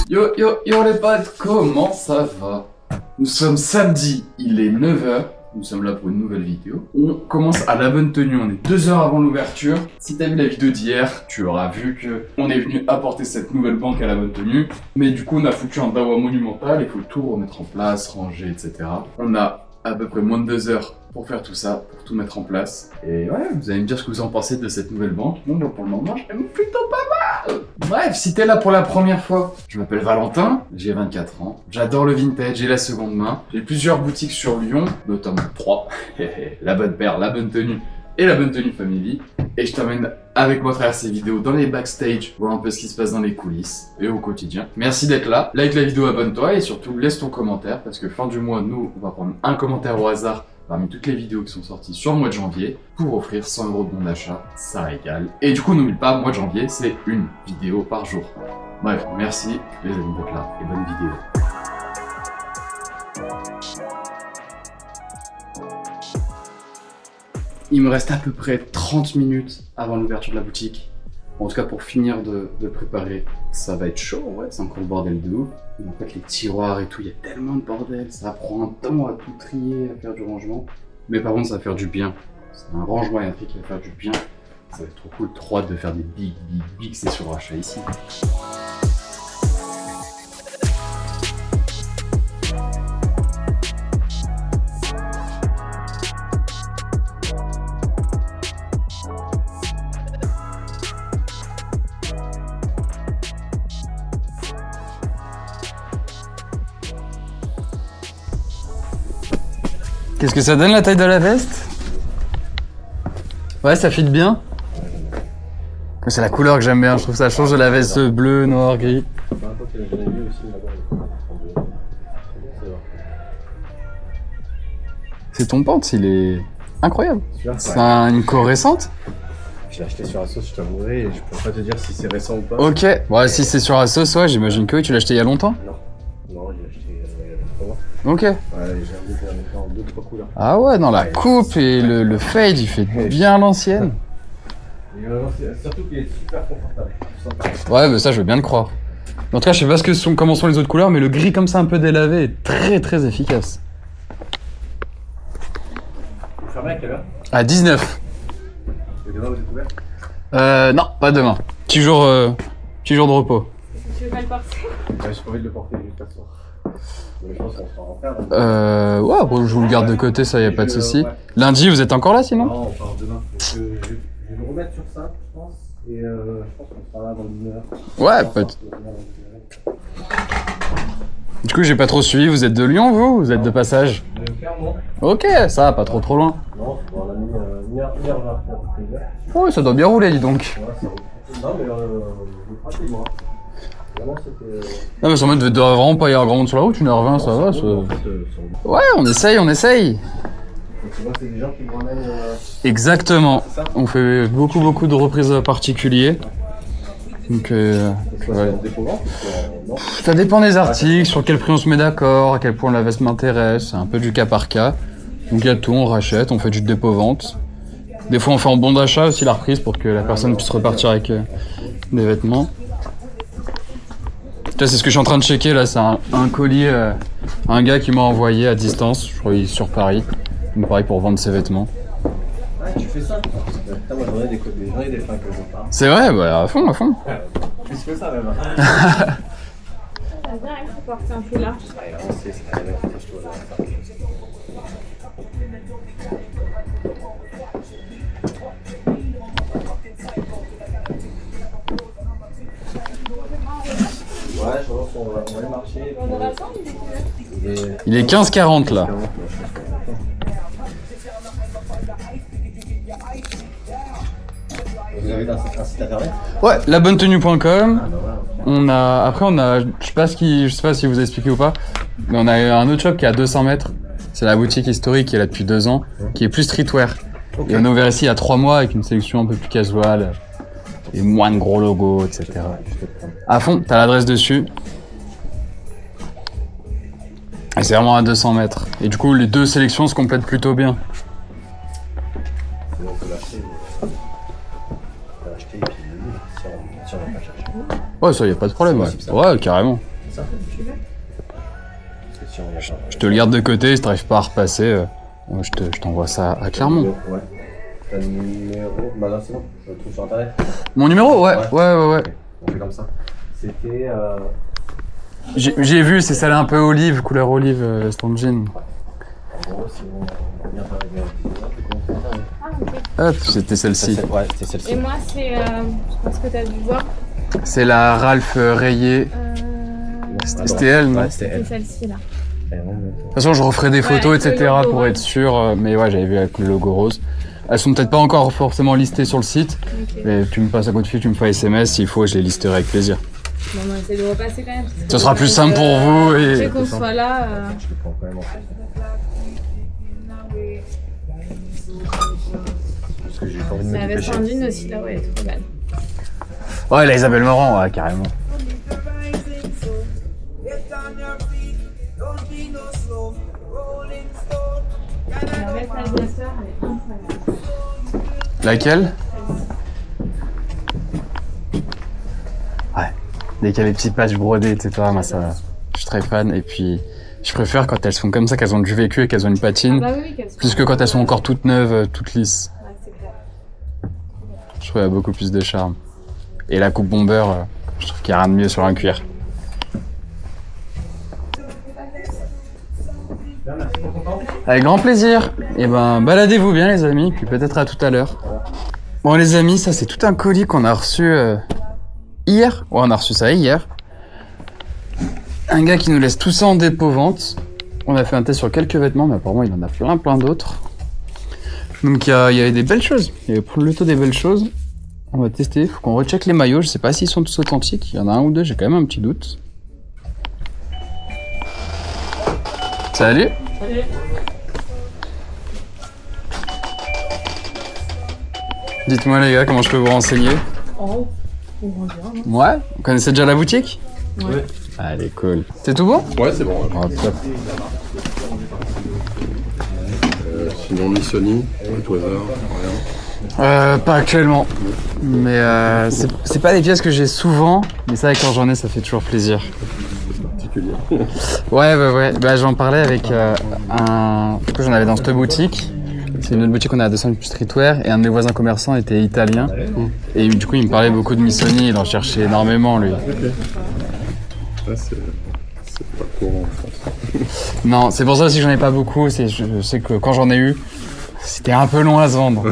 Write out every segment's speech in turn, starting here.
Yo les potes, comment ça va? Nous sommes samedi, il est 9h, nous sommes là pour une nouvelle vidéo. On commence à la bonne tenue, on est 2 heures avant l'ouverture. Si t'as vu la vidéo d'hier, tu auras vu que on est venu apporter cette nouvelle banque à la bonne tenue. Mais du coup on a foutu un dawa monumental, il faut tout remettre en place, ranger, etc. On a à peu près moins de 2 heures pour faire tout ça, pour tout mettre en place. Et ouais, vous allez me dire ce que vous en pensez de cette nouvelle banque. Bon, bah, pour le moment, j'aime plutôt pas mal. Bref, si t'es là pour la première fois, je m'appelle Valentin, j'ai 24 ans, j'adore le vintage et la seconde main. J'ai plusieurs boutiques sur Lyon, notamment 3. La bonne paire, la bonne tenue et la bonne tenue family. Et je t'emmène avec moi à travers ces vidéos dans les backstage, voir un peu ce qui se passe dans les coulisses et au quotidien. Merci d'être là, like la vidéo, abonne-toi et surtout laisse ton commentaire parce que fin du mois, nous, on va prendre un commentaire au hasard parmi toutes les vidéos qui sont sorties sur le mois de janvier pour offrir 100 € de bon d'achat, ça régale. Et du coup, n'oublie pas, mois de janvier, c'est une vidéo par jour. Bref, merci les amis d'être là et bonne vidéo. Il me reste à peu près 30 minutes avant l'ouverture de la boutique. En tout cas, pour finir de préparer, ça va être chaud, ouais, c'est encore le bordel de ouf. Mais en fait, les tiroirs et tout, il y a tellement de bordel, ça prend un temps à tout trier, à faire du rangement. Mais par contre, ça va faire du bien. C'est un rangement et un tri qui va faire du bien. Ça va être trop cool, trop hâte de faire des big sessions rachat ici. Qu'est-ce que ça donne la taille de la veste? Ouais, ça fit bien. C'est la couleur que j'aime bien, je trouve que ça change de la veste bleu, noir, gris. C'est ton pente, il est incroyable. C'est une co récente? Je l'ai acheté sur Asos, je t'avouerai, et je peux pas te dire si c'est récent ou pas. Ok, ouais, si c'est sur Asos, ouais, j'imagine que oui, tu l'as acheté il y a longtemps? Non, je l'ai acheté il y a 3 mois. Ok. Ouais, j'ai fait en 2-3 couleurs. Ah ouais, dans la coupe et le fade, il fait bien l'ancienne. Surtout qu'il est super confortable. Ouais, mais ça, je veux bien le croire. En tout cas, je sais pas comment sont les autres couleurs, mais le gris comme ça, un peu délavé, est très efficace. Vous fermez à quelle heure? À 19. Et demain, vous êtes ouvert? Non, pas demain. Petit jour de repos. Tu veux pas le porter? Ouais, j'ai pas envie de le porter jusqu'à ce soir. Mais je pense qu'on sera en faire. Ouais, bon, je vous le garde de côté, ça y a pas de souci. Ouais. Lundi, vous êtes encore là sinon? Non, on part demain. Je vais me remettre sur ça, je pense. Et je pense qu'on sera là dans une heure. Ouais, peut-être. Du coup, j'ai pas trop suivi. Vous êtes de Lyon, vous? Vous êtes de passage? De Clermont. Ok, ça va, pas trop loin. Non, on a mis une heure 20. Ouais, ça doit bien rouler, dis donc. Ouais, ça roule. Non, mais je crois que moi. Vraiment, c'était. Non, mais ça me doit vraiment pas y avoir grand monde sur la route, 1h20, ça va. Ouais, on essaye. Tu vois, c'est des gens qui me ramènent. Exactement. C'est ça. On fait beaucoup de reprises particuliers. Donc, ouais. Non. Ça dépend des articles, sur quel prix on se met d'accord, à quel point la veste m'intéresse, c'est un peu du cas par cas. Donc il y a tout, on rachète, on fait du dépôt-vente. Des fois on fait en bon d'achat aussi la reprise pour que la personne puisse repartir avec des vêtements. Là c'est ce que je suis en train de checker, là c'est un colis, un gars qui m'a envoyé à distance, je crois qu'il est sur Paris. Donc pareil pour vendre ses vêtements. Ah, tu fais ça? Putain, moi j'en ai des fringues que je veux pas. C'est vrai, bah à fond. Plus que ça même. T'as bien il faut porter un peu large. Ouais, on sait, c'est la même chose. Ouais, je pense qu'on va aller marcher. On aura le temps de découvrir. Il est 15h40 là. Vous avez un site internet? Ouais, labonnetenue.com. Ah bah voilà. Après on a, je sais pas si vous expliquez ou pas, mais on a un autre shop qui est à 200 mètres. C'est la boutique historique qui est là depuis 2 ans, qui est plus streetwear. Okay. Et on a ouvert ici il y a 3 mois avec une sélection un peu plus casual et moins de gros logos, etc. À fond, t'as l'adresse dessus. Et c'est vraiment à 200 mètres. Et du coup, les deux sélections se complètent plutôt bien. On peut l'acheter. On peut l'acheter et puis si on va pas chercher. Ouais, ça y a pas de problème. Ouais, ouais carrément. ça, tu veux? Parce que si on y a pas... Je te le garde de côté, si t'arrives pas à repasser, je t'envoie ça à Clermont. Ouais. T'as le numéro? Bah non, c'est bon, je le trouve sur internet. Mon numéro? Ouais. On fait comme ça. C'était... J'ai vu, c'est celle un peu olive, couleur olive, stand jean. En gros, si on vient par les Ah, ok. Hop, c'était celle-ci. Ouais, c'était celle-ci. Et moi, c'est. Je pense que t'as dû voir. C'est la Ralph rayée. C'était elle, non? Ouais, c'était C'est elle. celle-ci là. De toute façon, je referai des photos, avec le etc. logo pour rose. être sûr. Mais ouais, j'avais vu avec le logo rose. Elles sont peut-être pas encore forcément listées sur le site. Ok. Mais tu me passes un coup de fil, tu me fais SMS. S'il faut, je les listerai avec plaisir. Bon, on va essayer de repasser quand même. parce que Ce sera plus simple pour vous et- Dès qu'on soit là. Je le prends quand même en fait. Parce que j'ai pas envie de C'est me la veste dépêcher. en jean aussi là, ouais, elle est trop belle. Ouais, la Isabelle Morand, ouais, carrément. La veste aviateur, elle est incroyable. Laquelle? Ouais. Dès qu'il y a les petits patchs brodés, etc. Moi, ça, je suis très fan. Et puis, je préfère quand elles sont comme ça, qu'elles ont du vécu et qu'elles ont une patine, Ah bah oui, qu'elle soit. plus que quand elles sont encore toutes neuves, toutes lisses. Ouais, c'est clair. Je trouve qu'il y a beaucoup plus de charme. Et la coupe bomber, je trouve qu'il n'y a rien de mieux sur un cuir. Avec grand plaisir. Et ben, baladez-vous bien, les amis, puis peut-être à tout à l'heure. Bon, les amis, ça, c'est tout un colis qu'on a reçu hier. Ouais, on a reçu ça hier. Un gars qui nous laisse tout ça en dépôt-vente. On a fait un test sur quelques vêtements, mais apparemment, il en a plein d'autres. Donc, il y avait des belles choses. Il y avait plutôt des belles choses. On va tester. Faut qu'on recheck les maillots. Je sais pas s'ils sont tous authentiques. Il y en a un ou deux, j'ai quand même un petit doute. Salut. Salut. Dites-moi les gars, comment je peux vous renseigner? Oh, on rend bien. Ouais. Vous connaissez déjà la boutique? Ouais. Allez, cool. C'est tout bon? Ouais, c'est bon. Oh, top. Sinon, ni Sony, à tout hasard, rien. Pas actuellement. Mais c'est pas des pièces que j'ai souvent. Mais ça, quand j'en ai, ça fait toujours plaisir. Particulier. Ouais. Bah, j'en parlais avec un... Du coup, j'en avais dans cette boutique. C'est une autre boutique qu'on a à 200 plus streetwear. Et un de mes voisins commerçants était italien. Et du coup, il me parlait beaucoup de Missoni. Il en cherchait énormément, lui. Ouais, c'est pas courant en France. Non, c'est pour ça aussi que j'en ai pas beaucoup. Je sais que quand j'en ai eu, c'était un peu long à se vendre.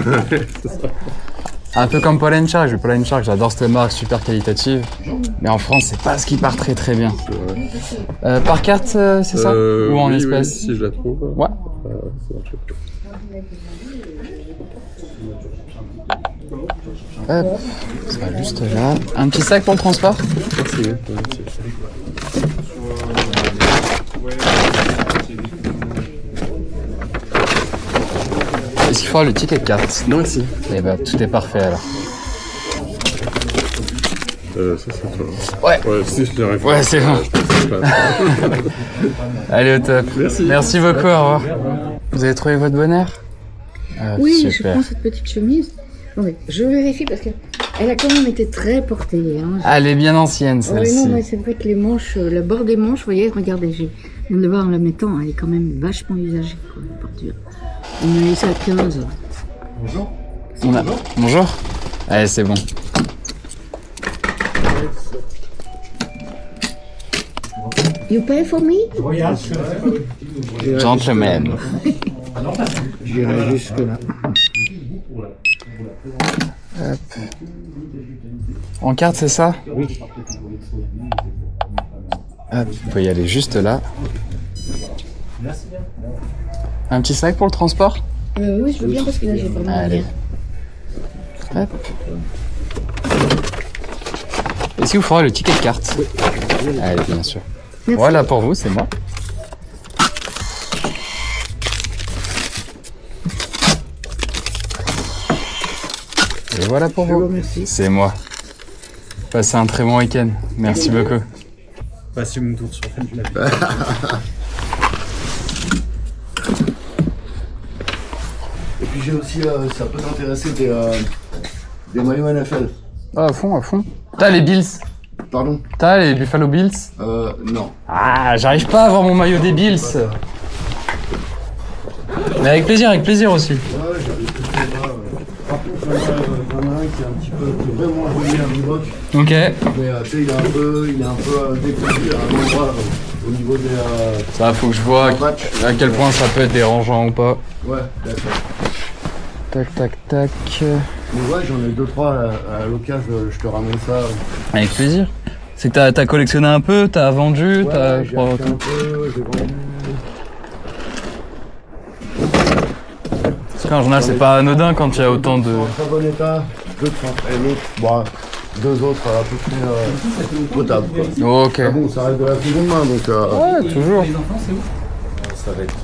Un peu comme Paul & Shark. Paul & Shark, j'adore cette marque, super qualitative. Mais en France, c'est pas ce qui part très très bien. Par carte, c'est ça? Ou en oui, espèces? oui, si je la trouve. Ouais. Ça marche. Hop, ça va juste là. Un petit sac pour le transport? Merci, oui, merci. Est-ce qu'il faudra le ticket de carte? Non, merci. Eh ben, tout est parfait alors. Ça, c'est toi. Ouais. Ouais, si je l'aurais fait. Ouais, c'est bon. Je pense pas. Allez, au top. Merci. Merci beaucoup, au revoir. Vous avez trouvé votre bonheur? Ah, Oui, super. je prends cette petite chemise. Attendez, je vérifie parce que elle a quand même été très portée. Hein. Elle est bien ancienne, Oui, celle-ci. non, mais c'est vrai que les manches, le bord des manches, vous voyez, regardez, je viens de le voir en la mettant, elle est quand même vachement usagée, quoi, la porture. On a eu ça à 15. Bonjour. Allez, c'est bon. You pay for me? Gentleman. J'irai jusque là. Hop. En carte, c'est ça? Oui. Hop, vous pouvez y aller juste là. Un petit sac pour le transport? Oui, je veux bien parce que là j'ai vraiment Allez. rien. Hop. Est-ce qu'il vous faudra le ticket de carte? Allez, bien sûr. Merci. Voilà pour vous, c'est moi. Et voilà pour vous. remercie. C'est moi. Passez un très bon week-end. Merci beaucoup. Passez mon tour sur la Et puis j'ai aussi, ça peut t'intéresser, des maillots NFL. Ah, à fond, à fond. T'as les Bills. Pardon? T'as les Buffalo Bills? Non. Ah, j'arrive pas à avoir mon maillot des Bills. Mais avec plaisir aussi. Ouais, j'avais tout ça. Par contre, j'en ai un qui est un petit peu vraiment joli à Reebok. Ok. Mais tu sais, il est un peu déconnu à un endroit au niveau des. Ça, faut que je vois patchs. à quel point ça peut être dérangeant ou pas. Ouais, d'accord. Tac. Mais ouais, j'en ai 2-3 à l'occasion, je te ramène ça. Avec plaisir. C'est que t'as collectionné un peu, t'as vendu, Ouais, t'as. j'ai acheté un peu, j'ai vendu. Parce qu'en général, c'est pas anodin quand il y a autant de. En très bon état, 2 de et l'autre, bon, 2 autres à peu près potables. Quoi. Ok. Ah bon, ça reste de la seconde main donc. Ouais, toujours. Ça va être.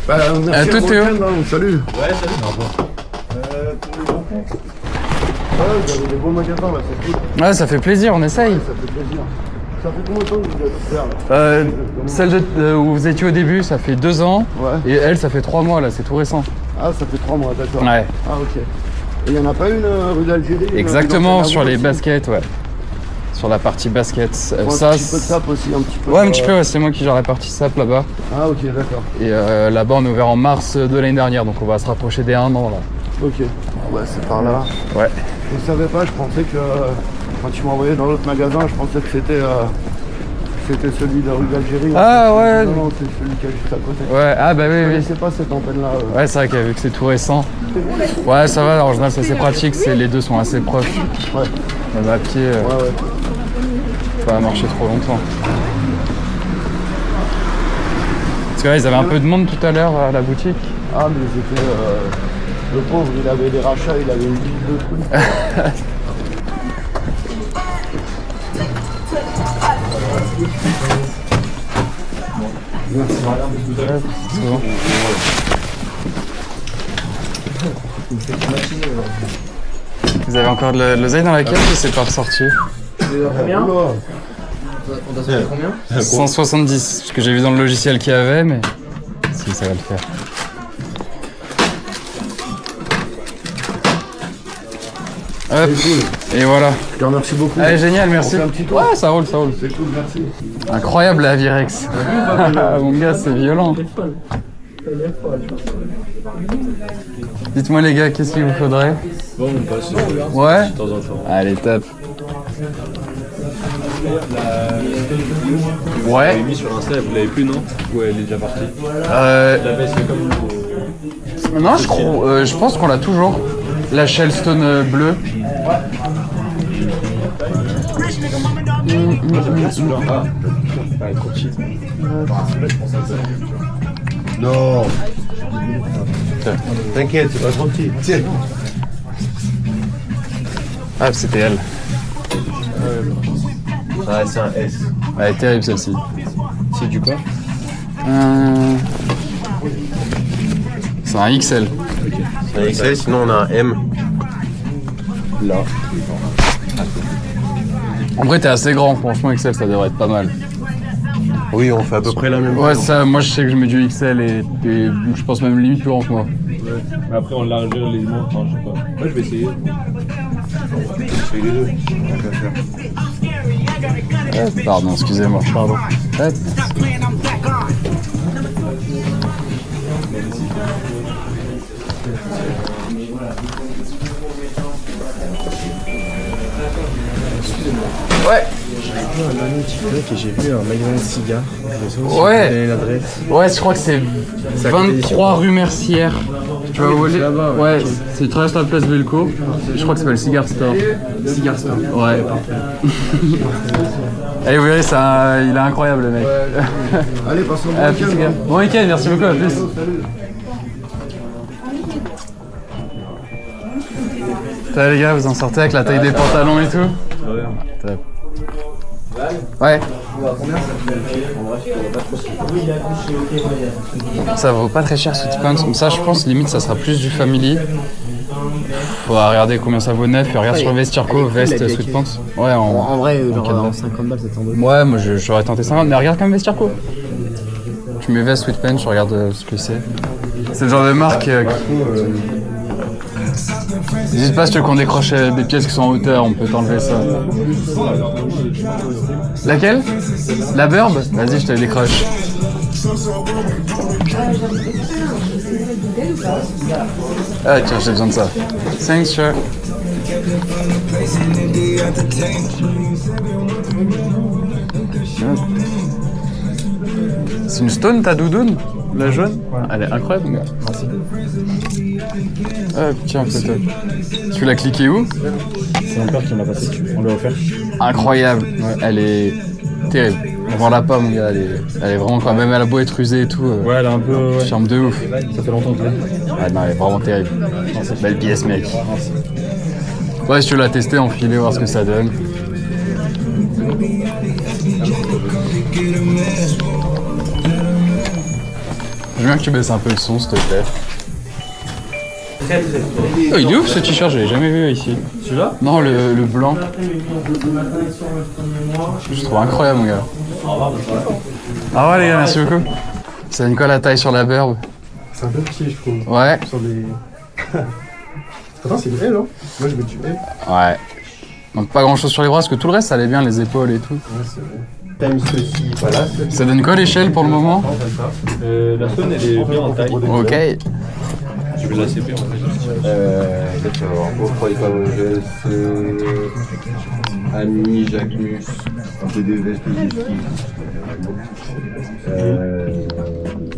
Bah, merci tout, à Théo. hein, salut. Ouais, salut. Au revoir. Pour les bons comptes. Ouais, vous avez des beaux magasins là, c'est cool. Ouais, ça fait plaisir, on essaye. Ça fait plaisir. Ça fait combien de temps que vous êtes ouvert là? Celle où vous étiez au début, ça fait 2 ans. Ouais. Et elle, ça fait 3 mois là, c'est tout récent. Ah, ça fait 3 mois, d'accord. Ouais. Ah, ok. Et il n'y en a pas une rue d'Algérie? Exactement, dans sur les aussi baskets, ouais. Sur la partie basket. Un petit peu de sap aussi, un petit peu. Ouais, un petit peu, ouais, c'est moi qui gère la partie sap là-bas. Ah, ok, d'accord. Et là-bas, on est ouvert en mars de l'année dernière, donc on va se rapprocher des 1 an là. Ok. Ah, ouais, c'est par là. Ouais. Je savais pas, je pensais que quand tu m'envoyais dans l'autre magasin, je pensais que c'était celui de rue d'Algérie. Ah, ouais. Non, c'est celui qui est juste à côté. Ouais, ah bah Je oui. connaissais pas cette antenne-là. Ouais, c'est vrai que vu que c'est tout récent. Ouais, ça va, en général, c'est assez pratique, les deux sont assez proches. Ouais. Même à pied, Ouais. ça va marcher trop longtemps. Parce que là, ils avaient un peu de monde tout à l'heure à la boutique. Ah, mais c'était. Le pauvre, il avait des rachats, il avait une ville de trucs. Merci. C'est bon. Vous avez encore de l'oseille dans la caisse ou c'est pas ressorti? Combien? Oula. On t'a sorti combien? 170, parce que j'ai vu dans le logiciel qu'il y avait, mais si ça va le faire. Hop, C'est cool. et voilà. Je te remercie beaucoup. Allez, génial, merci. On fait un petit tour. Ouais, ça roule. C'est cool, merci. Incroyable la Virex. Mon gars, c'est violent. Dites-moi les gars, qu'est-ce qu'il vous faudrait? Bon, on passe Ouais. de temps en temps. Allez, top. Vous Ouais. l'avez mis sur Insta, vous l'avez plus, non? Ou elle est déjà partie? La veste, c'est comme Non, je pense qu'on l'a toujours. La Shellstone bleue. Non. T'inquiète, c'est pas trop petit. Tiens. Ah, c'était elle. Ah, c'est un S. Elle est terrible celle-ci. C'est du quoi? C'est un XL. Un XL, sinon on a un M. Là. En vrai, t'es assez grand. Franchement, XL, ça devrait être pas mal. Oui, on fait à peu près la même Ouais, chose. ça, moi je sais que je mets du XL et je pense même limite plus grand que moi. Mais après, on largeur les montres, je sais pas. Moi, je vais essayer. C'est les deux. Pardon, excusez-moi. Pardon. Hop. Ouais. Et j'ai vu un magasin de cigares. Ouais. L'adresse. Ouais, je crois que c'est 23 rue Mercière. Tu vas où aller? là-bas, Ouais, c'est traverse la place Belco. Je crois que ça s'appelle Cigar Store. Cigar Store. Ouais. Allez, vous verrez, il est incroyable le mec. Allez, passons bon Ah, week-end. gars. Bon week-end, merci beaucoup, à plus. Salut. Salut les gars, vous en sortez avec la taille des pantalons et tout? Ouais. Top. Ouais. Ça vaut pas très cher Sweatpants, comme ça je pense limite ça sera plus du family. Faudra regarder combien ça vaut neuf et regarde sur Vestiaire.co, veste Sweatpants. Ouais, En vrai, genre cadran. en 50 balles, ça t'en donne. Ouais, moi j'aurais tenté 50, mais regarde quand même Vestiaire.co. Tu mets veste Sweatpants, je regarde ce que c'est. C'est le genre de marque N'hésite pas, si tu veux qu'on décroche des pièces qui sont en hauteur, on peut t'enlever ça. Laquelle? La Burb? Vas-y, je te la décroche. Ah tiens, j'ai besoin de ça. Thanks, sure. C'est une stone ta doudoune? La jaune? Elle est incroyable, mon gars. Merci. Ah, tiens, peut-être. Tu l'as cliqué où? C'est mon père qui m'a passé dessus, on l'a offert. Incroyable. Ouais, elle est terrible. On vend la pas, mon gars. Elle est vraiment quoi. Même elle a beau être usée et tout. Ouais, elle est un peu. Ouais. Charme de ouf. Ça fait longtemps que je l'ai. Ah non, elle est vraiment terrible. Belle pièce, mec. Ouais, si tu veux la tester, enfiler, voir ce que ça donne. Je veux bien que tu baisses un peu le son, s'il te plaît. Oh, il est ouf ce t-shirt, je l'ai jamais vu ici. Celui-là? Non, le blanc. Je trouve incroyable, mon gars. Au revoir, les gars, merci beaucoup. Ça donne quoi la taille sur la Burb? C'est un peu petit, je trouve. Ouais. Sur les... Attends, c'est une L, hein? Moi, je mets du L. Ouais. Donc pas grand chose sur les bras, parce que tout le reste, ça allait bien, les épaules et tout. Ouais, c'est vrai. T'aimes ceci, voilà. Ça donne quoi l'échelle pour le moment? La stone, elle est bien en taille. Ok. Tu veux la CP en fait. D'accord. Pourquoi il parle de Ami, Jacquemus, un peu des vestes de ski.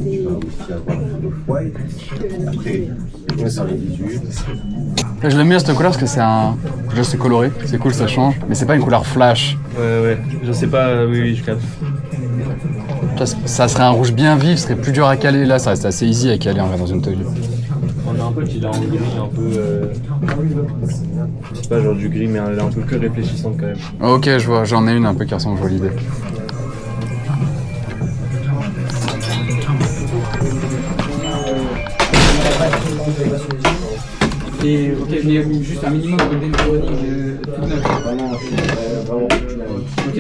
Tu vas aussi avoir le white. Après, c'est les 18. Je l'aime bien cette couleur parce que c'est un... Déjà c'est coloré, c'est cool, ça change. Mais c'est pas une couleur flash. Ouais, je sais pas, oui, je capte. Ça serait un rouge bien vif, ce serait plus dur à caler. Là, ça reste assez easy à caler en vrai dans une tenue. On a un pote, il a en gris un peu. C'est pas genre du gris, mais elle est un peu que réfléchissante quand même. Ok, je vois, j'en ai une un peu qui ressemble, je vois l'idée. Et ok, mais juste un minimum de golden browning tout neuf. Ok.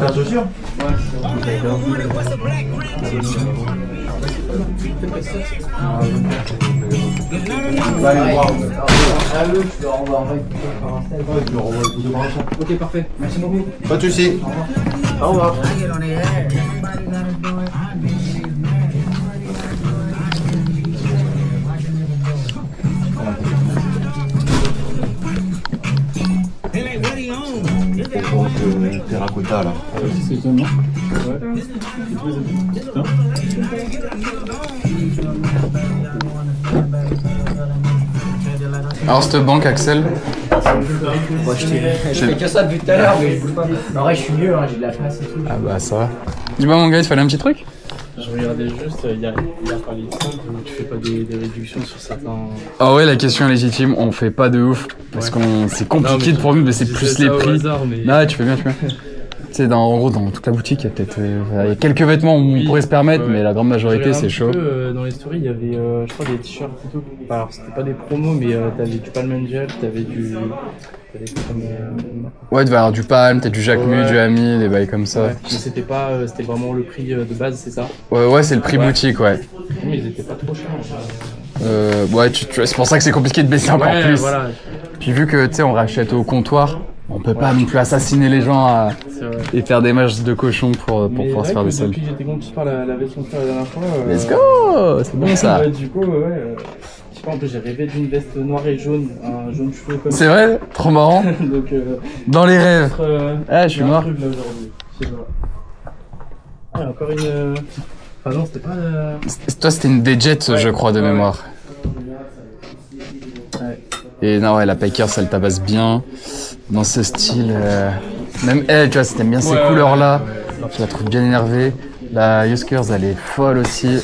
La chaussure? Va aller voir. Tu leur envoies un vrai par Insta. Ouais, tu leur envoies le coup de bras. Ok, parfait. Merci beaucoup. Pas de soucis. Au revoir. Terracotta là. C'est étonnant. Alors cette banque, Axel? Moi, je fais que ça depuis tout à l'heure, mais je bouge pas. En vrai, je suis mieux, hein, j'ai de la place et tout. Ah bah ça va. Dis-moi mon gars, il te fallait un petit truc? Je regardais juste, il y a par les soldes où tu fais pas des réductions sur certains. Ah ouais, la question est légitime, on fait pas de ouf. Parce que c'est compliqué pour nous, mais c'est plus les prix. Hasard, mais... Non, tu fais bien, tu fais bien. Tu sais, en gros, dans toute la boutique, il y a peut-être il y a quelques vêtements où on pourrait se permettre, mais la grande majorité, c'est chaud. Dans les stories, il y avait, je crois, des t-shirts et tout. Alors, c'était pas des promos, mais t'avais du Palm Angel, t'avais du... Ouais, tu vas avoir du Palm, peut-être du Jacquemus, Ouais. du Ami, des bails comme ça. Ouais, mais c'était pas, c'était vraiment le prix de base, c'est ça? Ouais, c'est le prix boutique, ouais. Mais ils étaient pas trop chers. Ouais, c'est pour ça que c'est compliqué de baisser encore Ouais, plus. voilà. Puis vu que, tu sais, on rachète au comptoir, on peut pas non plus assassiner les gens et faire des matchs de cochons pour pouvoir se faire des soldes. Depuis que j'étais conquis par la veston la dernière fois. Let's go! C'est bon ça! Ouais, du coup, je sais pas, en plus j'ai rêvé d'une veste noire et jaune, un jaune cheveux comme C'est vrai? Trop marrant! Donc, Dans les rêves! Ah, je suis mort! Là aujourd'hui, je sais pas. Ah, encore une. Enfin, non, c'était pas. Toi, c'était une des Jets, je crois, de mémoire. Ouais. Et non, ouais, la Packers, elle tabasse bien dans ce style. Même elle, tu vois, si t'aimes bien ces couleurs-là, je la trouve bien énervée. La Huskers, elle est folle aussi.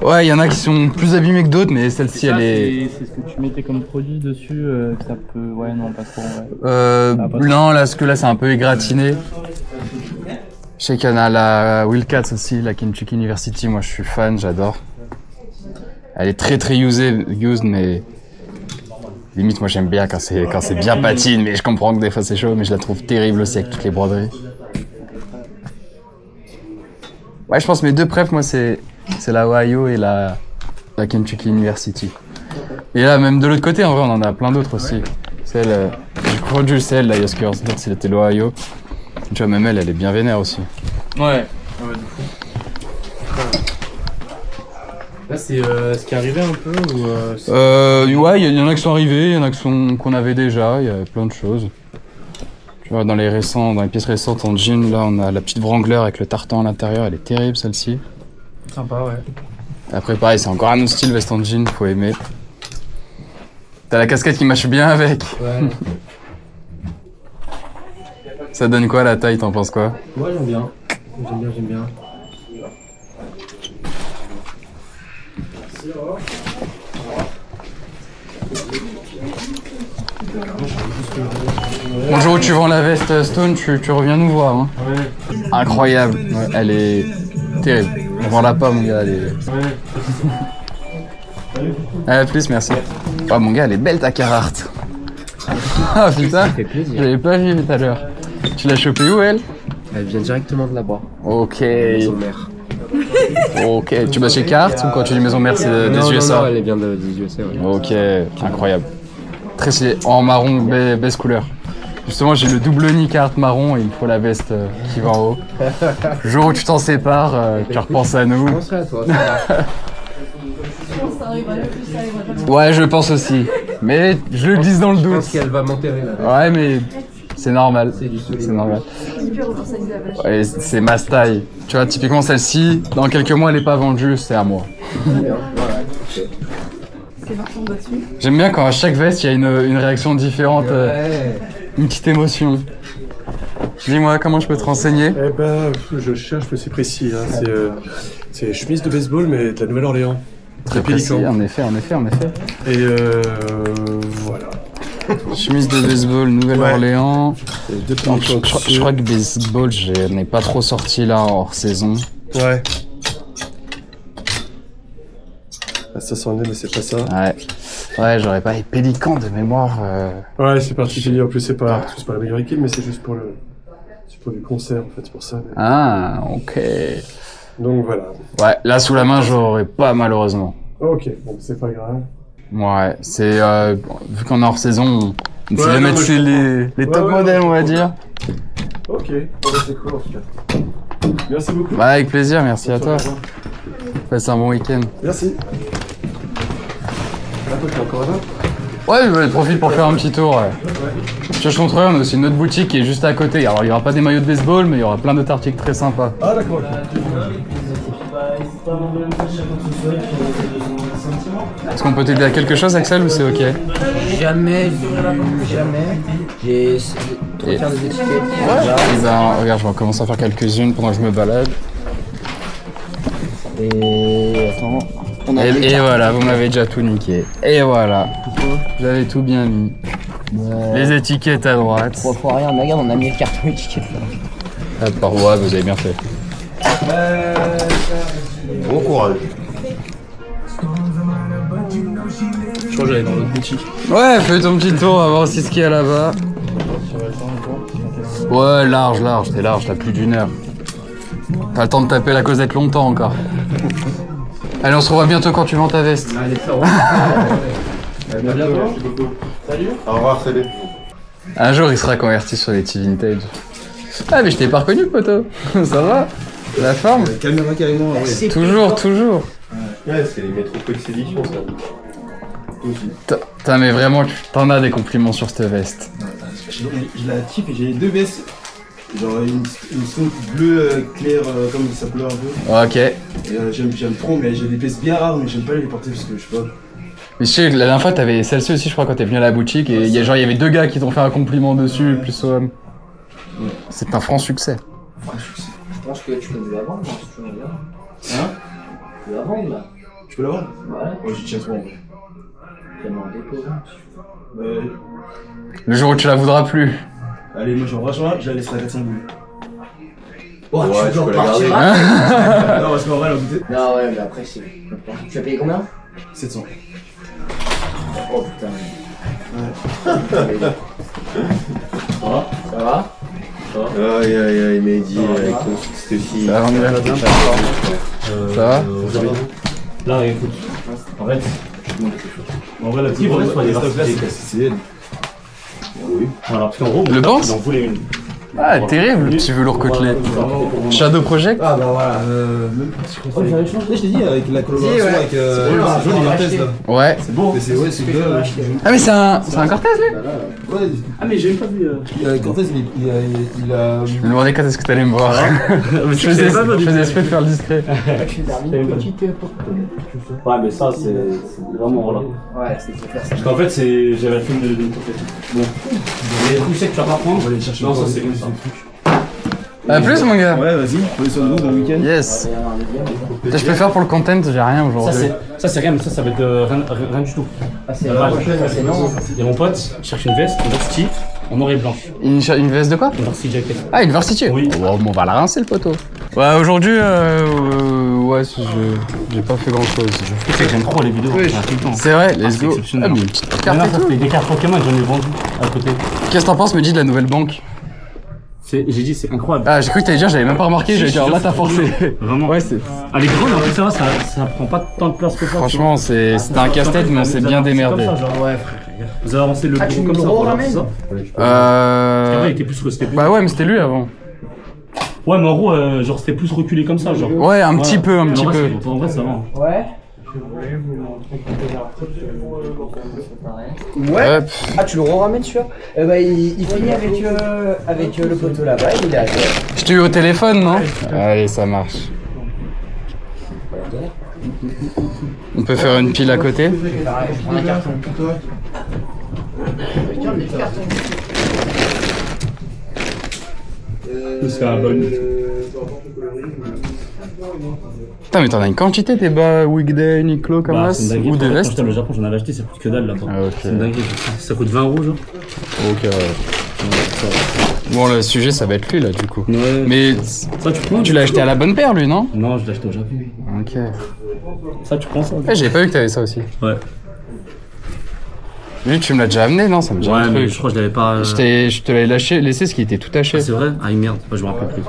Ouais, il y en a qui sont plus abîmés que d'autres, mais celle-ci, elle est... C'est ce que tu mettais comme produit dessus, que ça peut... Ouais, non, pas trop, ouais. Non, là, parce que là, c'est un peu égratigné. Je sais qu'il y en a la Wildcats aussi, la Kentucky University, moi je suis fan, j'adore. Elle est très used, mais limite moi j'aime bien quand c'est bien patine, mais je comprends que des fois c'est chaud, mais je la trouve terrible aussi avec toutes les broderies. Ouais, je pense mes deux préf, moi, c'est la Ohio et la Kentucky University. Et là, même de l'autre côté, en vrai, on en a plein d'autres aussi. Celle, je crois que je sais, la Huskers, d'autres, c'était l'Ohio. Tu vois, même elle est bien vénère aussi. Ouais, de fou. Là, c'est ce qui est arrivé un peu ou Ouais, il y en a qui sont arrivés, il y en a qu'on avait déjà, il y a plein de choses. Tu vois, dans les pièces récentes en jean, là, on a la petite Wrangler avec le tartan à l'intérieur, elle est terrible celle-ci. Sympa, ouais. Après, pareil, c'est encore un autre style veste en jean, faut aimer. T'as la casquette qui marche bien avec. Ouais. Ça donne quoi la taille, t'en penses quoi? Moi, j'aime bien. J'aime bien. Bon, le jour où tu vends la veste Stone, tu reviens nous voir. Hein. Ouais. Incroyable, ouais, elle est terrible. On vend la pas, mon gars, elle est... Ouais. À plus, merci. Oh, mon gars, elle est belle ta Carhartt. Ah putain, j'avais pas vu tout à l'heure. Tu l'as chopée où, elle? Elle vient directement de là-bas. Ok. Maison mère. Ok, tu vas chez Carhartt ou quand tu dis maison mère, c'est des USA? Non, elle vient des USA, ouais. Ok, incroyable. Très stylé, en marron, best couleur. Justement, j'ai le double nid Carhartt marron et il me faut la veste qui va en haut. Le jour où tu t'en sépares, tu repenses à nous. Je penserai à toi. Ouais, je pense aussi. Mais je le glisse dans le Je doute. pense qu'elle va m'enterrer là. Ouais, mais c'est normal. C'est du solide. C'est normal. Ouais, c'est ma style. Tu vois, typiquement celle-ci, dans quelques mois, elle est pas vendue, c'est à moi. J'aime bien quand à chaque veste, il y a une réaction différente, une petite émotion. Dis-moi, comment je peux te renseigner? Eh ben, je cherche, mais c'est précis. Hein. C'est chemise de baseball, mais de la Nouvelle-Orléans. Très précis, en effet. Et voilà. Chemise de baseball, Nouvelle-Orléans. Et deux Donc, petits je crois que baseball, je n'ai pas trop sorti là hors saison. Ouais. Ah, ça s'en est, mais c'est pas ça. Ouais, j'aurais pas. Et pélican de mémoire. Ouais, c'est particulier. En plus, c'est pas la meilleure équipe, mais c'est juste pour du concert, en fait, c'est pour ça. Mais... Ah, ok. Donc voilà. Ouais, là sous la main, j'aurais pas malheureusement. Ok, bon, c'est pas grave. Ouais, c'est vu qu'on est hors saison, on essaie de mettre les top modèles, on va dire. Ok, bon, bah, c'est cool en tout cas. Merci beaucoup. Bah, avec plaisir, merci à toi. Passe un bon week-end. Merci. Là, toi, t'es encore là? Ouais, je profite pour faire un petit tour. Ouais. Je te montrerai, on a aussi une autre boutique qui est juste à côté. Alors, il y aura pas des maillots de baseball, mais il y aura plein d'autres articles très sympas. Ah, d'accord. Est-ce qu'on peut t'aider à quelque chose, Axel, ou c'est ok? Jamais. J'ai essayé de refaire des étiquettes. Et ben, regarde, je vais commencer à faire quelques-unes pendant que je me balade. Et attends. Et voilà, vous m'avez déjà tout niqué. Et voilà. J'avais tout bien mis. Les étiquettes à droite. 3 fois rien, mais regarde, on a mis le carton étiquette là. Par ouais, vous avez bien fait. Bon courage. Je crois que j'allais dans l'autre boutique. Ouais, fais ton petit tour, on va voir aussi ce qu'il y a là-bas. Ouais, large, t'es large, t'as plus d'1 heure. T'as le temps de taper la causette longtemps encore. Allez, on se revoit bientôt quand tu vends ta veste. Allez, ça va. Salut. Au revoir, salut. Un jour, il sera converti sur les T-Vintage. Ah, mais je t'ai pas reconnu, poteau. Ça va? La forme? La caméra carrément, ouais. Toujours. Ouais, c'est les métropoles séditions, ça. Putain, mais vraiment, t'en as des compliments sur cette veste. Je la kiffe et j'ai 2 vestes. Genre une son bleu clair comme ça pleure un peu. Ok. Et j'aime trop, mais j'ai des pièces bien rares, mais j'aime pas les porter parce que je sais pas. Mais je sais, la dernière fois, t'avais celle-ci aussi, je crois, quand t'es venu à la boutique, et il y avait 2 gars qui t'ont fait un compliment dessus, plus homme. C'est un franc succès. Je pense que tu peux nous la vendre, si tu veux bien. Hein? Tu peux la vendre là? Tu peux la vendre? Ouais. Ouais, j'y tiens trop en vrai. Tellement dépôt. Le jour où tu la voudras plus. Allez, moi j'en franchement, je la laisserai à 400 boules. Oh, Ouais, tu tu peux peux la garder. Non, parce qu'en vrai, elle a goûté. Non, ouais, mais après, c'est. Tu as payé combien? 700. Oh putain. Ouais. Ça va? Aïe aïe aïe, Mehdi, avec cette fille. Ça va, on est là. Ça va? Là, écoute. En fait, en vrai, la petite problème, c'est pas des varsité. C'est elle. Oui. Alors, parce qu'en gros, Le Banks? il en voulait une. Ah, terrible, le petit velours côtelé. Shadow Project? Ah bah voilà. Oh, j'avais changé, je t'ai dit, avec la collaboration avec Johnny Cortez là. Ouais. C'est beau. C'est ouais, c'est bien. Ah, mais c'est un Cortez, lui? Ouais. Ah, mais j'ai même pas vu. Cortez, il a. Je me demandais quand est-ce que t'allais me voir. Je faisais exprès de faire le discret. Ouais, mais ça, c'est vraiment voilà. Ouais, c'est clair. Parce qu'en fait, j'avais le film de Bon. Les trucs secs que tu vas pas prendre. On va aller chercher. Non, ça, c'est comme ça. À plus, mon gars. Ouais, vas-y, prenez soin de nous dans le week-end. Yes. Je peux faire pour le content, j'ai rien aujourd'hui. Ça, c'est rien, mais ça va être rien du tout. Ah, c'est non. Et mon pote cherche une veste, une varsity, en noir et blanc. Une veste de quoi? Une varsity jacket. Ah, une varsity? Oui. Oh, bon, on va la rincer, le poteau. Ouais, aujourd'hui, ouais, j'ai pas fait grand chose. Tu sais que j'aime trop les vidéos. C'est vrai, let's go. Exceptionnel. Ah, mais une petite Non, carte non, et ça tout. fait des cartes Pokémon, j'en ai vendu à côté. Qu'est-ce que t'en penses, me dit de la nouvelle banque? J'ai dit, c'est incroyable. Ah, j'ai cru que t'allais dire, j'avais même pas remarqué, j'allais dire là, t'as forcé. Vraiment. Ouais, c'est. Ah, les gros, en plus, ça prend pas tant de place que ça. Franchement, c'était un casse-tête, mais on s'est bien démerdé. Ouais, frère. Vous avez avancé le bureau comme ça, voilà, c'est ça. Parce qu'avant, il était plus resté. Bah ouais, mais c'était lui avant. Ouais, mais en gros, genre, c'était plus reculé comme ça, genre. Ouais, un petit peu, un petit peu. En vrai, ça va. Ouais. Ouais. Ouais. Ah, tu le ramènes celui-là? Bah, il finit avec le poteau là-bas, il est à terre. Je t'ai eu au téléphone, non? Allez, ça marche. On peut faire une pile à côté? Je prends un carton. C'est un bon. Putain, mais t'en as une quantité des bas Weekday, Uniqlo comme Bah, là? c'est une dinguerie. Ou des Quand vestes? j'étais au Japon, j'en avais acheté, ça coûte que dalle là. Ah, ok. C'est une dinguerie. Ça coûte 20 € genre. Ok, ouais. Bon, le sujet, ça va être lui là, du coup. Ouais. Mais Ça, tu prends. tu l'as acheté à la bonne paire, lui, non? Non, je l'ai acheté au Japon. Ok. Ça, tu prends ça. Eh, j'avais pas vu que t'avais ça aussi. Ouais. Lui, tu me l'as déjà amené, non? Ça me dit un Ouais, mais truc. je crois que je l'avais pas. Je te l'avais laissé, ce qui était tout taché. Ah, c'est vrai? Ah, merde, je me rappelle plus.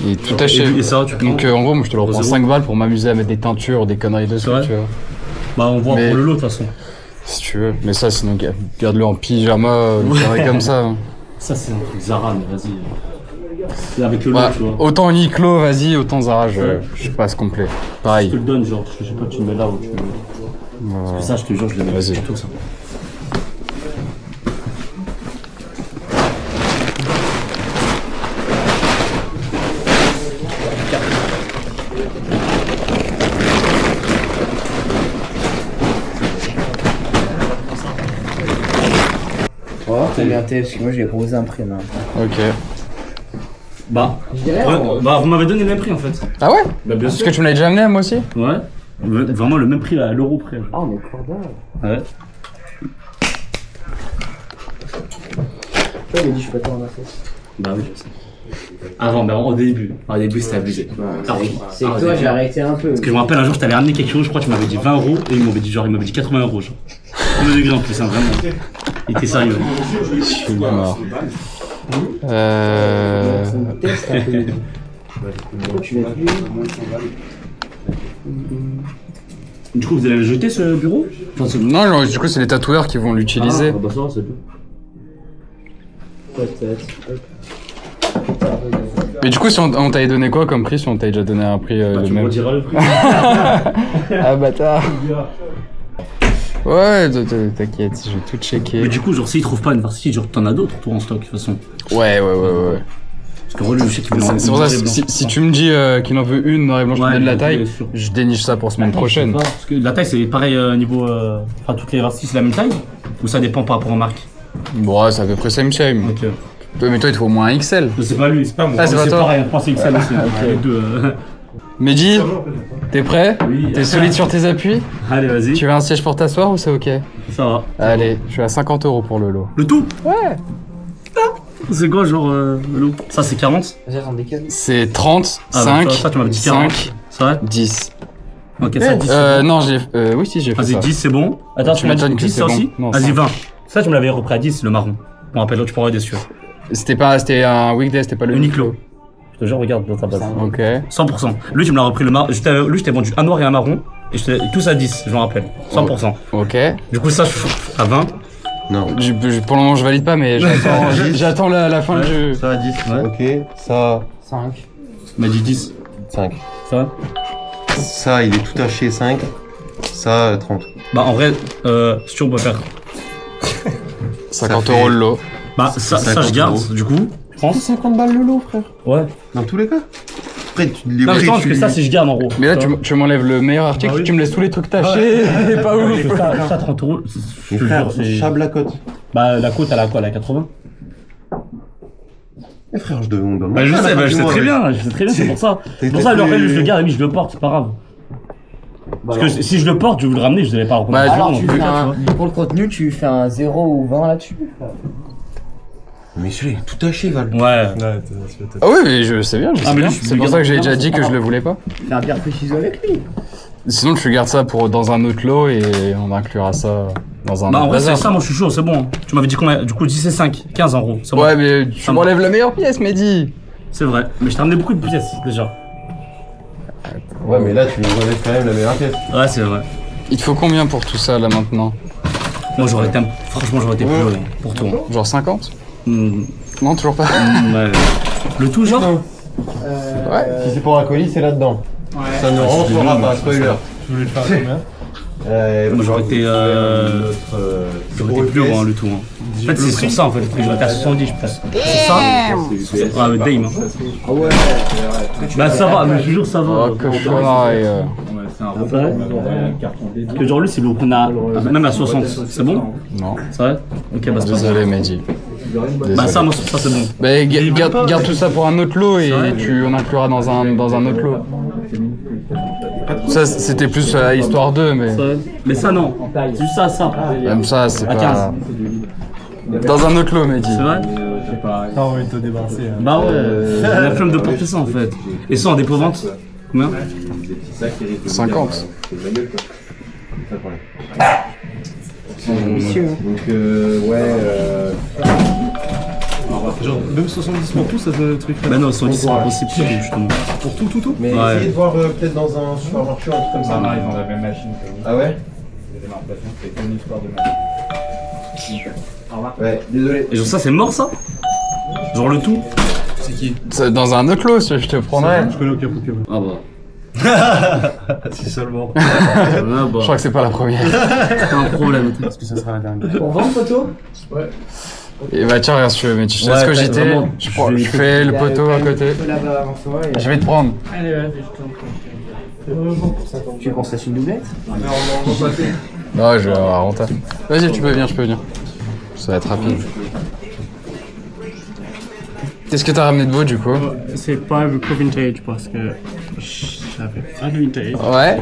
Il est tout taché. Et ça, tu prends. Donc en gros, moi je te le reprends 5 balles pour m'amuser à mettre des teintures, des conneries dessus, C'est vrai tu vois. Bah, on voit Mais- pour le lot de toute façon. Si tu veux. Mais ça, sinon, garde-le en pyjama, une connerie comme ça. hein. Ça, c'est un truc Zara, mais vas-y. C'est avec le lot, Ouais, tu vois. autant Uniqlo, vas-y, autant Zara, je passe complet. Je Pareil. te le donne, genre, je sais pas, tu me mets là ou tu me mets. Parce que ça, je te jure, je l'avais Vas-y. tout ça. On va voir combien t'es, parce que moi je l'ai proposé un prix. Ok. Bah, Je dirais. bah, vous m'avez donné le même prix en fait. Ah ouais? Bah, bien Parce sûr. que tu me l'as déjà amené à moi aussi? Ouais. Vraiment le même prix à l'euro près. Ah, on est cordial. Ouais. Il a dit je peux pas t'en ramasser. Bah oui, je sais. Avant, bah au début. Au début, c'était abusé. Ah oui. C'est que toi j'ai arrêté un peu. Parce que je me rappelle un jour, je t'avais ramené quelque chose, je crois que tu m'avais dit 20 € et il m'avait dit 80 €. Genre. Le degré en plus, hein, vraiment. Il était sérieux. Je suis mort. C'est une test un peu. Pourquoi tu l'as plus? Du coup, vous allez le jeter ce bureau? Enfin, Non, non, du coup, c'est les tatoueurs qui vont l'utiliser. Ah, bah ça va, c'est tout. Peut-être. Mais du coup, si on t'avait donné quoi comme prix? Si on t'avait déjà donné un prix Bah, le tu me même. rediras le prix. Ah bâtard. Ouais, t'inquiète, je vais tout checker. Mais du coup, genre, s'ils trouvent pas une varsity, genre, t'en as d'autres, toi, en stock, de toute façon. Ouais. Parce que Relou, je sais qu'il veut C'est pour ça, si tu me dis qu'il en veut une noir et blanc, je te donne la taille, je déniche ça pour semaine prochaine. Parce que la taille, c'est pareil niveau. Enfin, toutes les varsities, c'est la même taille? Ou ça dépend par rapport aux marques? Bon, ouais, c'est à peu près same. Ok. Mais toi, il te faut au moins un XL. C'est pas lui, c'est pas moi. Ah, c'est pas toi? pareil, je pense que c'est XL aussi. Ok. Les deux. Mehdi, t'es prêt? Oui. T'es solide sur tes appuis? Allez, vas-y. Tu veux un siège pour t'asseoir ou c'est ok? Ça va. Allez, je suis à 50 € pour le lot. Le tout? Ouais. C'est quoi, genre, le lot? Ça, c'est 40? Vas-y, on décale. C'est 30, Ah, 5, bah, ça, tu m'avais dit 40. 5, C'est vrai? 10. Ok, ça, 10. c'est bon. Non, oui, si, j'ai fait Vas-y, ça. 10, c'est bon. Attends, Tu tu m'as dit m'étonnes que 10 c'est ça bon. aussi? Non, Vas-y, ça. 20. Ça, tu me l'avais repris à 10, le marron. Bon, rappelle-le, tu pourras aider dessus. C'était un weekday, c'était pas le Uniqlo. Je te jure, regarde dans ta base. Ok. 100%. Lui, tu me l'as repris le marron. Lui, je t'ai vendu un noir et un marron. Et tous à 10, je m'en rappelle. 100%. Ok. Du coup, ça, je suis à 20. Non. Pour le moment, je valide pas, mais j'attends la fin du. Ça à 10. Ouais. Ok. Ça. 5. Il m'a dit 10. 5. Ça. Ça, il est tout taché 5. Ça, 30. Bah, en vrai, si tu on peut faire. 50 fait- € le lot. Bah, ça, 50 je garde, €. du coup. Je pense. 50 balles le lot, frère. Ouais. Dans tous les cas. Après, tu les Non, mais je pense tu- que ça, si je garde en gros. Mais là, tu m'enlèves le meilleur article, Ah oui. tu me laisses tous les trucs tachés, et pas ouf. Ça, 30 €. Mais frère, Chab la cote. Bah, la côte, elle a quoi? Elle a 80? Mais frère, on donne. Bah, je sais très bien, c'est pour ça. C'est pour ça, le rappel, je le garde, et lui, je le porte, c'est pas grave. Parce que si je le porte, je vais vous le ramener, je devais pas le Bah, reconnaître. Alors, pour le contenu, tu fais un 0 ou 20 là-dessus. Mais je l'ai tout taché, Val. Ouais. Ouais, Ah oui, mais je sais bien, je sais mais bien. lui, je C'est le pour ça garde que j'ai pas, déjà c'est dit pas que je grave. le voulais pas. Fais un bien préciser avec lui. Sinon, tu gardes ça dans un autre lot et on inclura ça dans un Bah, en autre vrai, c'est bazar. ça, moi, je suis chaud, c'est bon. Tu m'avais dit combien? Du coup, 10 et 5, 15 en gros. C'est bon. Ouais, mais tu Ça m'enlèves la meilleure pièce, Mehdi. C'est vrai. Mais je t'ai ramené beaucoup de pièces, déjà. Ouais, mais là, tu nous enlèves quand même la meilleure pièce. Ouais, c'est vrai. Il te faut combien pour tout ça, là, maintenant? Moi, franchement, j'aurais été plus heureux pour toi. Genre 50? Hmm, Non, toujours pas. ouais. Le tout, genre? Ouais. Si c'est pour un colis, c'est là-dedans. Ça ne rentrera pas, spoiler. Tu voulais le faire à combien? Moi, j'aurais été plus heureux, le tout. Hein. En fait, c'est sur ça, en fait. J'aurais été à 70, je pense. C'est ça? Ouais, avec Dame. Hein. Ah ouais. Bah, ça va, mais toujours ça va. Oh, que connerie. Parce que genre, lui, c'est le qu'on a même à 60. C'est bon? Non. C'est vrai? Ok, bah, c'est pas Désolé, Mehdi. Bah, ça, moi, ça, c'est bon. Bah, garde tout ça pour un autre lot et on inclura dans un autre lot. Ça, c'était plus histoire 2, mais. Mais ça, non. C'est juste ça. Même ça, c'est À pas. 15. Dans un autre lot, Mehdi. C'est vrai? T'as envie de te débarrasser. Hein. Bah ouais, j'ai la flemme de porter ça en fait. Et ça en dépôt-vente? Combien? 50. Donc, ouais. Genre, même 70 pour tout, ça donne le truc. Bah non, 70 c'est pas possible, justement. Pour tout. Mais Ouais. essayez de voir peut-être dans un supermarché ou un truc comme ça. ils ont la même machine que vous. Ah ouais? J'ai l'impression que c'est une histoire de machine. Ouais, désolé. Et genre ça c'est mort ça? Genre le tout? C'est dans un autre lot, je te prendrais. Je connais aucun Pokémon. Ah bah. Si seulement. Ah Je bah. crois que c'est pas la première. C'est un problème. Parce que ça sera la dernière. Pour vendre photo? Et bah tiens, regarde si tu veux, mais tu sais Ouais, ce que j'étais. vraiment, Je fais le poteau à côté. Là-bas avant toi. Je vais te prendre. Allez, vas-y, je t'en prie. Tu constats une doublette? Non, je vais avoir honte. Vas-y, tu peux venir, je peux venir. Ça va être rapide. Qu'est-ce que t'as ramené de beau du coup? C'est pas beaucoup vintage parce que j'avais pas de vintage. Ouais.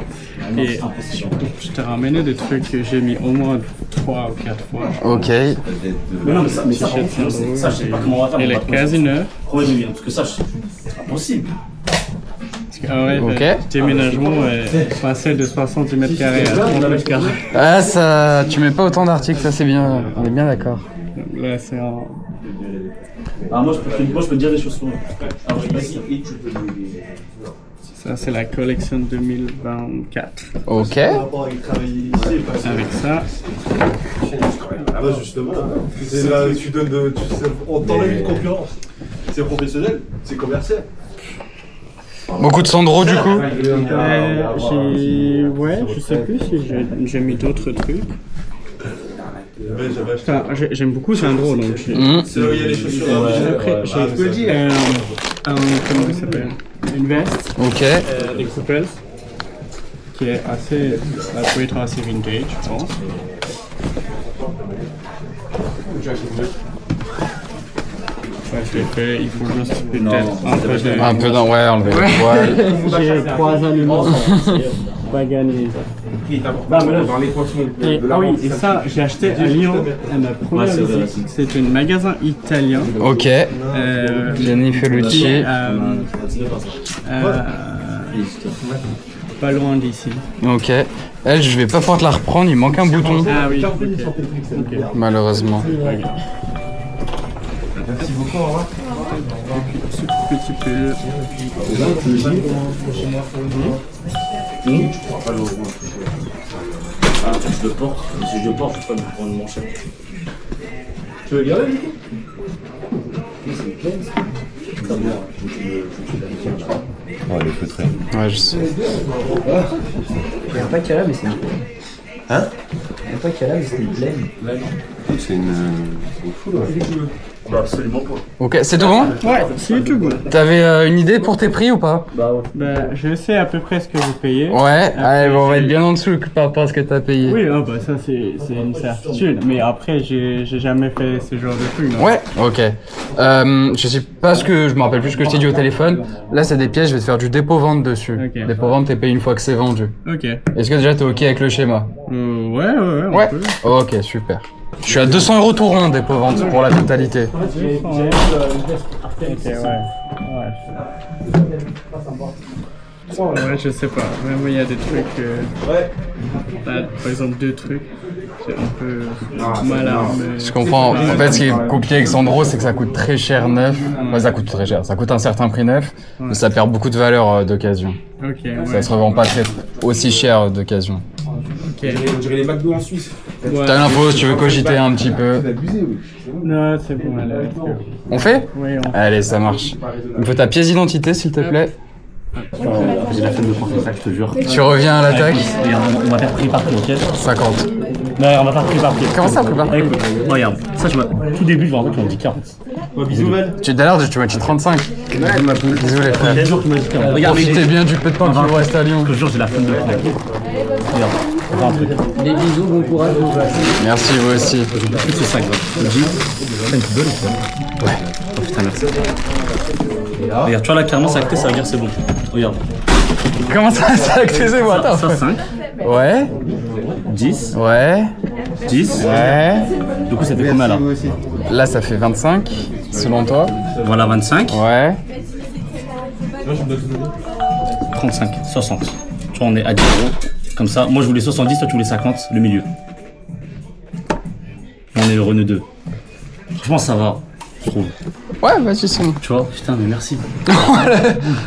Et je t'ai ramené des trucs que j'ai mis au moins 3 ou 4 fois. Ok. Mais non, mais ça, je sais pas comment on va faire. Elle est quasi neuve. Ouais, mais parce que ça, c'est impossible. Parce que, ah ouais, Ok. le déménagement est passé de 60 m² à 30 m². Ah, ça. Tu mets pas autant d'articles, ça c'est bien. On est bien d'accord. Là, c'est un. Ah, moi, je peux te dire des choses sur moi. Alors, je sais pas si. Ça, c'est la collection 2024. Ok. Avec ça. Ah bah justement, c'est là tu donnes on t'enlève une concurrence. C'est professionnel, c'est commercial. Beaucoup de Sandro du coup. Ouais, je sais plus si j'ai mis d'autres trucs. Enfin, j'aime beaucoup Sandro, donc j'ai... C'est là où il y a les chaussures à Après, j'ai comment ça s'appelle? Une veste. Ok. Des couples. Qui est assez... Elle peut être assez vintage, je pense. Ouais, je l'ai fait, il faut juste peut-être un peu de... Un peu dans. Ouais, enlever le poil. J'ai 3 aliments, pas gagné. Et, ah oui, et ça, j'ai acheté à Lyon, à ma première visite. C'est un magasin italien. Ok. Gianni Felucci. Pas loin d'ici. Ok. Elle, je vais pas pouvoir te la reprendre, il manque un bouton. Ah oui, ok. Malheureusement. Merci beaucoup, au revoir. Ce petit pull. Je le porte, mais si je le porte, je peux pas me prendre mon chef. Tu veux le garder, du coup? Oh, les feutrés. Ouais, je sais. Il n'y a pas qu'il y a là, mais c'est une plaine. Hein? Il n'y a pas qu'il y a là, mais c'est une plaine. C'est une foule, ouais. Bah, absolument pas. Ok, c'est tout bon? Ouais, c'est tout bon. T'avais une idée pour tes prix ou pas? Bah, je sais à peu près ce que j'ai payé. Ouais, allez, bon, on va être bien en dessous par rapport à ce que t'as payé. Oui, oh, bah ça c'est une certitude. Mais après, j'ai jamais fait ce genre de truc. Non. Ouais, ok. Je sais pas je me rappelle plus ce que je t'ai dit au téléphone. Là, c'est des pièces, je vais te faire du dépôt-vente dessus. Ok. Dépôt-vente, t'es payé une fois que c'est vendu. Ok. Est-ce que déjà t'es ok avec le schéma? Ouais, on Ouais. peut. Ok, super. Je suis à 200 € tout rond dépôt-vente pour la totalité. Ok, ouais. Ouais, je sais pas. Vraiment, il y a des trucs. Là, par exemple, 2 trucs. C'est un peu malin. Mais... Je comprends. En fait, ce qui est compliqué avec Sandro, c'est que ça coûte très cher neuf. Enfin, ça coûte très cher. Ça coûte un certain prix neuf, mais ça perd beaucoup de valeur d'occasion. Ok, ouais. Ça se revend pas aussi cher d'occasion. Ok. On dirait les McDo en Suisse. Ouais. T'as l'info, si tu veux cogiter un petit peu. Non, c'est bon, allez. On fait? Oui, on Allez, ça marche. Il me faut ta pièce d'identité, s'il te plaît. J'ai la flemme de prendre ça, je te jure. Tu reviens à l'attaque. Regarde, on va faire prix par prix, ok? 50. Non, on va faire prix par prix. Comment ça, prix par prix? Écoute, regarde, ça, tout début, je me rappelle, tu m'as dit 40. Ouais, bisous, Val. Tu tout à l'heure, tu m'as dit 35. Bisous les frères. Il y a un jour, tu m'as dit 40. Regarde, Profitez bien du peu de temps qu'il vous reste à Lyon. je te jure, j'ai la flemme de le faire. Regarde, on va faire un truc. Des bisous, bon courage. Merci, vous aussi. J'ai plus ce sac, là. Le jean. T'as une petite bonne ou pas? Ouais. Oh putain, merci. Regarde, tu vois là, clairement, ça a acté, ça veut dire c'est bon. Regarde. Comment ça, c'est acté, moi? Attends. Ça, 5. Ouais. 10. Ouais. 10. Ouais. Du coup, ça fait combien là? Là, ça fait 25, selon toi. Voilà, 25. Ouais. 35. 60. Tu vois, on est à 10 €. Comme ça, moi je voulais 70, toi tu voulais 50, le milieu. On est heureux nous deux. Franchement, ça va, je trouve. Ouais, vas-y, c'est bon. Tu vois, putain, mais merci.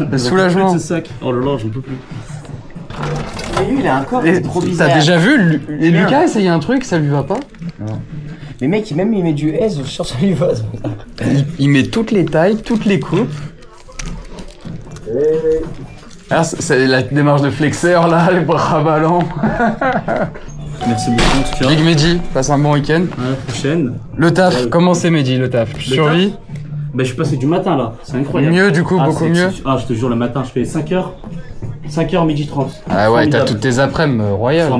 Le soulagement. Ce sac. Oh là là, j'en peux plus. Mais lui, il a un corps, c'est trop bizarre. T'as déjà vu Lucas a essayé un truc, ça lui va pas? Non. Mais mec, il met du S, je suis sûr que ça lui va. Il met toutes les tailles, toutes les coupes. Alors, c'est la démarche de flexeur là, les bras ballants. Merci beaucoup en tout cas. Big Mehdi, passe un bon week-end. À la prochaine. Le taf, comment c'est Mehdi le taf? Tu survis? Bah, je suis passé du matin là, c'est incroyable. Mieux du coup, beaucoup mieux. Ah, je te jure, le matin, je fais 5h. 5h, midi 30. Ah ouais, t'as toutes tes après-midi royales.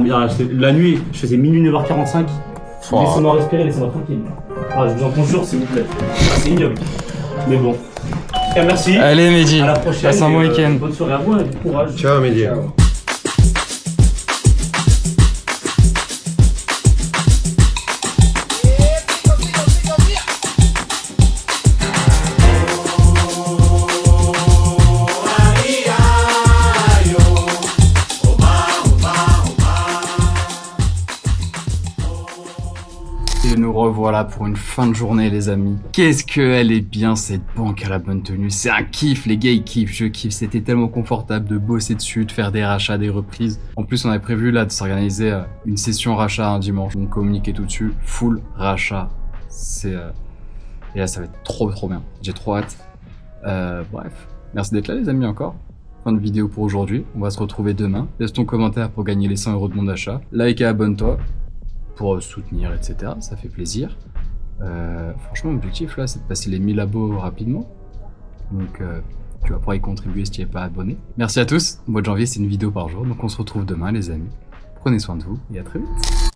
La nuit, je faisais minuit 9h45. Laissez-moi respirer, laissez-moi tranquille. Ah, je vous en conjure, s'il vous plaît. C'est ignoble. Mais bon. En tout cas, merci. Allez Mehdi, à la prochaine. passe un bon week-end. Bonne soirée à vous et bon courage. Ciao, Mehdi. Et nous revoilà pour une fin de journée les amis. Qu'est-ce qu'elle est bien cette banque à la bonne tenue. C'est un kiff les gars, ils kiffent, je kiffe. C'était tellement confortable de bosser dessus, de faire des rachats, des reprises. En plus on avait prévu là de s'organiser une session rachat un dimanche. Donc communiquer tout dessus, full rachat. Et là ça va être trop bien. J'ai trop hâte. Bref, merci d'être là les amis encore. Fin de vidéo pour aujourd'hui. On va se retrouver demain. Laisse ton commentaire pour gagner les 100 € de mon achat. Like et abonne-toi pour soutenir, etc. Ça fait plaisir. Franchement, l'objectif là, c'est de passer les 1000 abos rapidement. Donc, tu vas pouvoir y contribuer si tu n'es pas abonné. Merci à tous. Au mois de janvier, c'est une vidéo par jour. Donc, on se retrouve demain, les amis. Prenez soin de vous et à très vite.